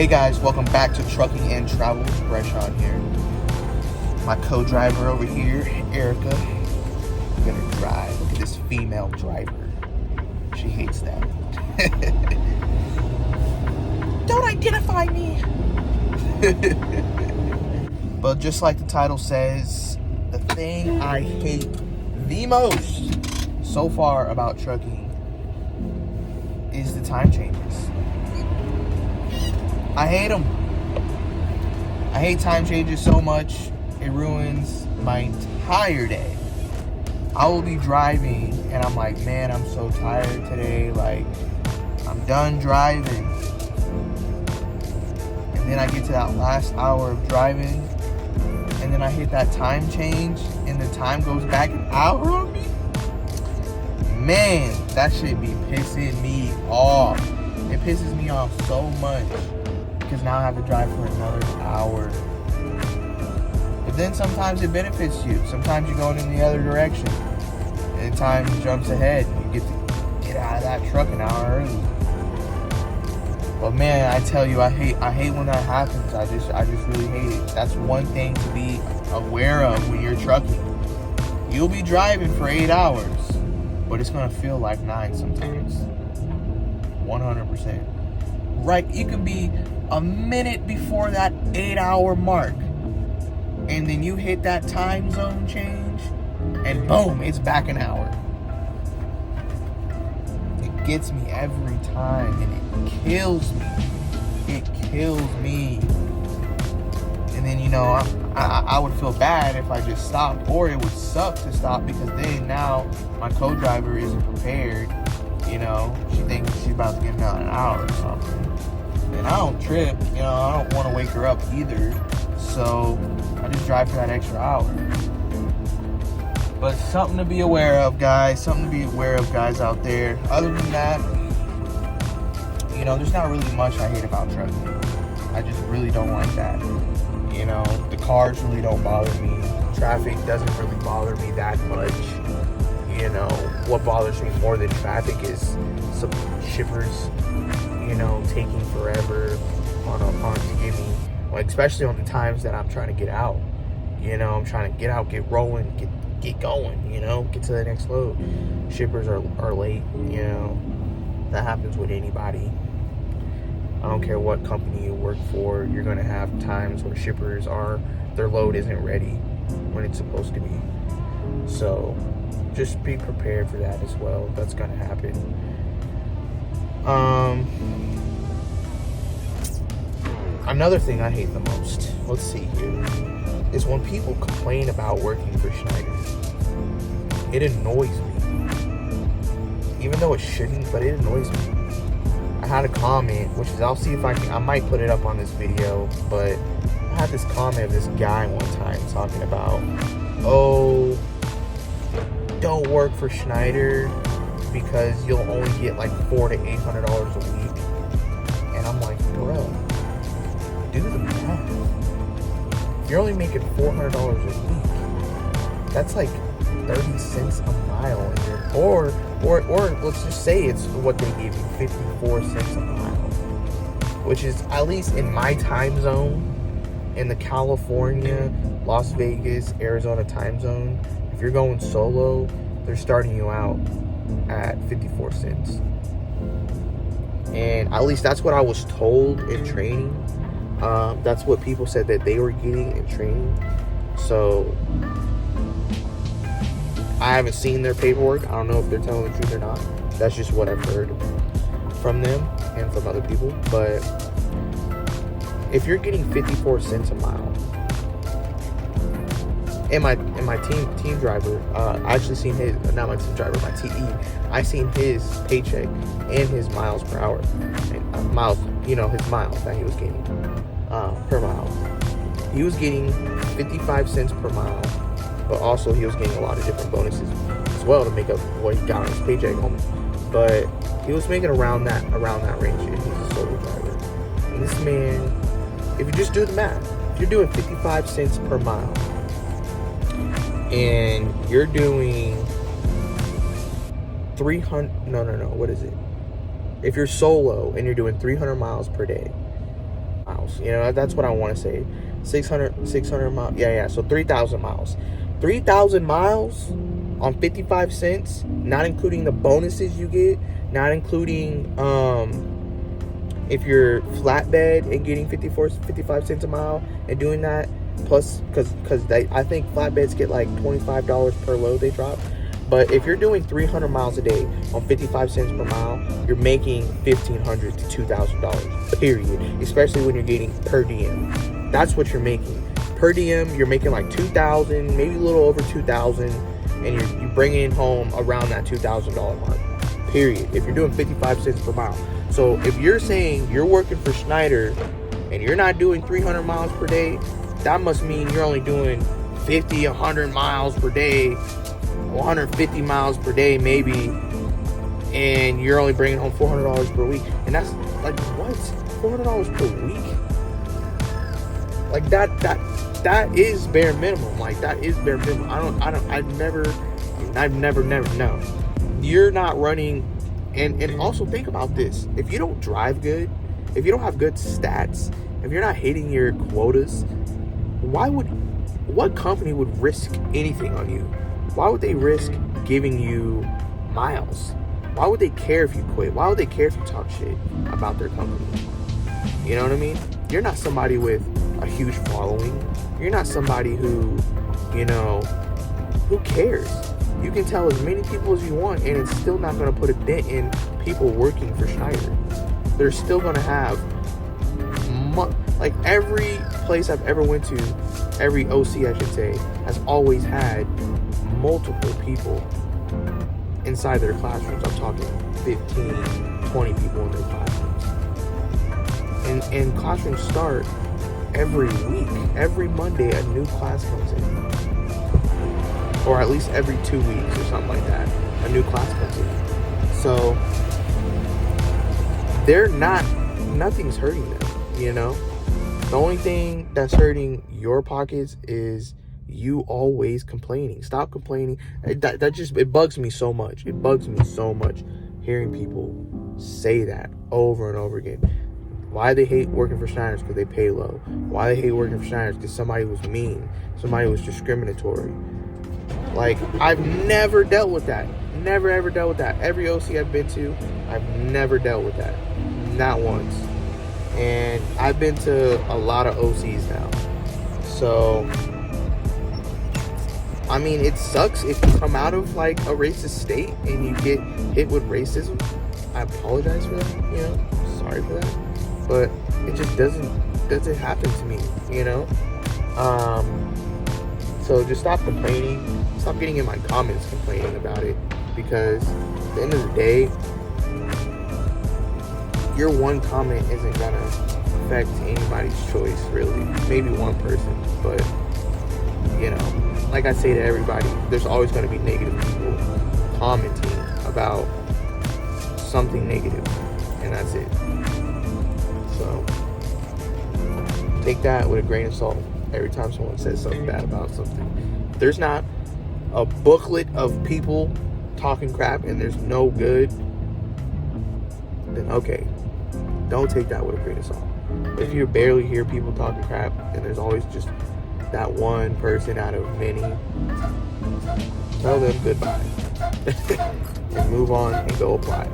Hey guys, welcome back to Trucking and Travel. Breshawn here. My co-driver over here, Erica. I'm gonna drive. Look at this female driver. She hates that. Don't identify me! But just like the title says, the thing I hate the most so far about trucking is the time changes. I hate them. I hate time changes so much, it ruins my entire day. I will be driving and I'm like, man, I'm so tired today. Like, I'm done driving. And then I get to that last hour of driving and then I hit that time change and the time goes back an hour on me. Man, that shit be pissing me off. It pisses me off so much. Because now I have to drive for another hour. But then sometimes it benefits you. Sometimes you're going in the other direction. And time jumps ahead. And you get to get out of that truck an hour early. But man, I tell you, I hate when that happens. I just really hate it. That's one thing to be aware of when you're trucking. You'll be driving for 8 hours, but it's gonna feel like 9 sometimes. 100%. Right, you could be a minute before that 8-hour mark, and then you hit that time zone change, and boom, it's back an hour. It gets me every time, and it kills me. It kills me. And then, you know, I would feel bad if I just stopped, or it would suck to stop because then now my co-driver isn't prepared. You know, she thinks she's about to get me out an hour or something. And I don't trip, you know, I don't want to wake her up either. So I just drive for that extra hour. But something to be aware of, guys. Something to be aware of, guys, out there. Other than that, you know, there's not really much I hate about trucking. I just really don't like that. You know, the cars really don't bother me. Traffic doesn't really bother me that much. You know, what bothers me more than traffic is some shippers, you know, taking forever on to give me, like, especially on the times that I'm trying to get out. You know, I'm trying to get out, get rolling, get going, you know, get to the next load. Shippers are late, you know. That happens with anybody. I don't care what company you work for, you're going to have times where shippers their load isn't ready when it's supposed to be. So just be prepared for that as well. That's going to happen. Another thing I hate the most, let's see here, is when people complain about working for Schneider. It annoys me. Even though it shouldn't, but it annoys me. I had a comment, which is, I'll see if I might put it up on this video, but I had this comment of this guy one time talking about, oh, don't work for Schneider because you'll only get like $400 to $800 a week. And I'm like, bro, do the math. If you're only making $400 a week, that's like 30 cents a mile. Or let's just say it's what they gave you, 54 cents a mile. Which is, at least in my time zone, in the California, Las Vegas, Arizona time zone, if you're going solo, they're starting you out at 54 cents. And at least that's what I was told in training. That's what people said that they were getting in training. So I haven't seen their paperwork. I don't know if they're telling the truth or not. That's just what I've heard from them and from other people. But if you're getting 54 cents a mile, and my team driver, I actually seen his, not my team driver, my TE, I seen his paycheck and his miles per hour, and miles, you know, his miles that he was getting per mile. He was getting 55 cents per mile, but also he was getting a lot of different bonuses as well to make up what he got on his paycheck. But he was making around that range, and he's a solo driver. And this man, if you just do the math, if you're doing 55 cents per mile, and you're doing 300, what is it? If you're solo and you're doing 300 miles per day, miles. You know, that's what I want to say. 600 miles. Yeah. So 3,000 miles. 3,000 miles on 55 cents, not including the bonuses you get, not including if you're flatbed and getting 55 cents a mile and doing that, plus because I think flatbeds get like $25 per load they drop. But if you're doing 300 miles a day on 55 cents per mile, you're making $1,500 to $2,000, period. Especially when you're getting per diem. That's what you're making. Per diem, you're making like $2,000, maybe a little over $2,000, and you're bringing home around that $2,000 mark, period. If you're doing 55 cents per mile. So if you're saying you're working for Schneider and you're not doing 300 miles per day, that must mean you're only doing 50, 100 miles per day, 150 miles per day maybe, and you're only bringing home $400 per week. And that's like, what? $400 per week? Like that is bare minimum. Like, that is bare minimum. I've never no. You're not running. And also think about this. If you don't drive good, if you don't have good stats, if you're not hitting your quotas, what company would risk anything on you? Why would they risk giving you miles? Why would they care if you quit? Why would they care if you talk shit about their company? You know what I mean? You're not somebody with a huge following. You're not somebody who, who cares? You can tell as many people as you want, and it's still not going to put a dent in people working for Schneider. They're still going to have, like, every place I've ever went to, every OC, I should say, has always had multiple people inside their classrooms. I'm talking 15, 20 people in their classrooms. And classrooms start every week. Every Monday, a new class comes in. Or at least every 2 weeks or something like that, a new class comes in. So nothing's hurting them, The only thing that's hurting your pockets is you always complaining. Stop complaining. It bugs me so much. It bugs me so much hearing people say that over and over again. Why they hate working for Schneider's? Because they pay low. Why they hate working for Schneider's? Because somebody was mean. Somebody was discriminatory. Like, I've never dealt with that. Never, ever dealt with that. Every OC I've been to, I've never dealt with that. Not once. And I've been to a lot of OCs now. So, I mean, it sucks if you come out of, like, a racist state and you get hit with racism. I apologize for that, Sorry for that. But it just doesn't happen to me, So just stop complaining. Stop getting in my comments complaining about it, because at the end of the day, your one comment isn't gonna affect anybody's choice, really. Maybe one person, but like I say to everybody, there's always gonna be negative people commenting about something negative, and that's it. So take that with a grain of salt. Every time someone says something bad about something, if there's not a booklet of people talking crap and there's no good, then okay, don't take that with a grain of salt. But if you barely hear people talking crap and there's always just that one person out of many, tell them goodbye and move on and go apply.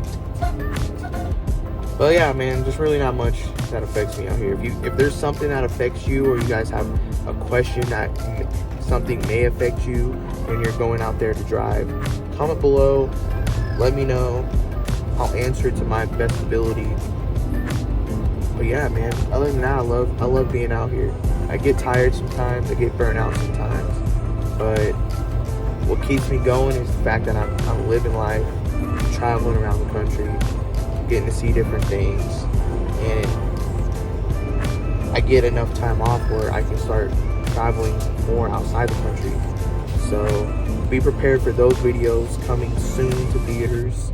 But yeah, man, just really not much that affects me out here. If there's something that affects you, or you guys have a question that something may affect you when you're going out there to drive, comment below, let me know. I'll answer it to my best ability. But yeah, man, other than that, I love being out here. I get tired sometimes, I get burnt out sometimes, but what keeps me going is the fact that I'm living life, traveling around the country, getting to see different things, and I get enough time off where I can start traveling more outside the country. So be prepared for those videos coming soon to theaters,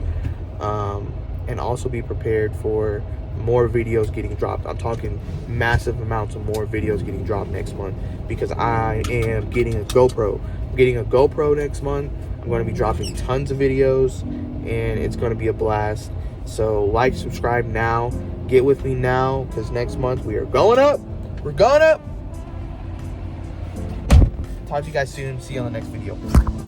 and also be prepared for more videos getting dropped. I'm talking massive amounts of more videos getting dropped next month, because I am getting a GoPro. I'm getting a GoPro next month. I'm going to be dropping tons of videos, and it's going to be a blast. So like, subscribe now, Get with me now, because next month we are going up. We're going up. Talk to you guys soon. See you on the next video.